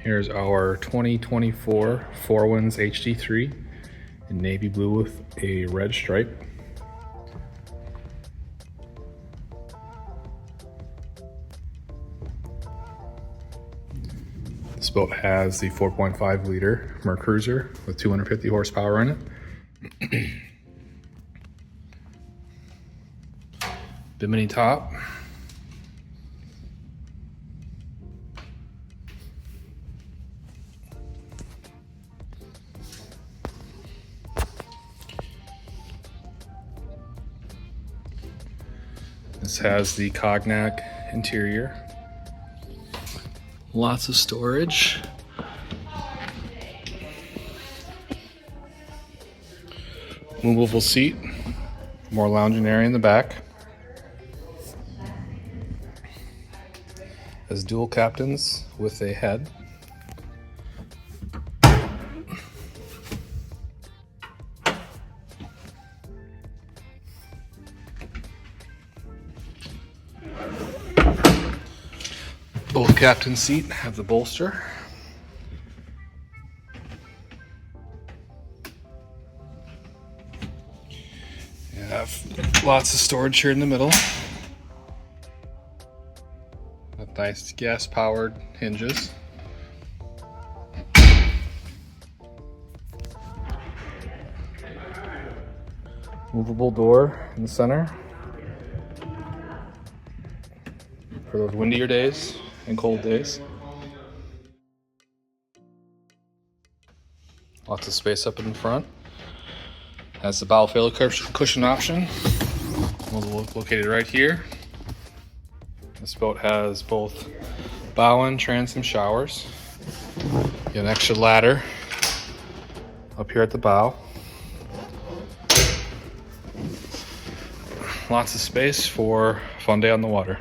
Here's our 2024 Four Winns HD3 in navy blue with a red stripe. This boat has the 4.5 liter Mercruiser with 250 horsepower in it. Bimini top. This has the cognac interior. Lots of storage. Movable seat. More lounging area in the back. Has dual captains with a head. Both captain seat have the bolster. You have lots of storage here in the middle. With nice gas-powered hinges. Movable door in the center for those windier days and cold days. Lots of space up in the front. Has the bow failure cushion option. Located right here. This boat has both bow and transom showers. Get an extra ladder up here at the bow. Lots of space for a fun day on the water.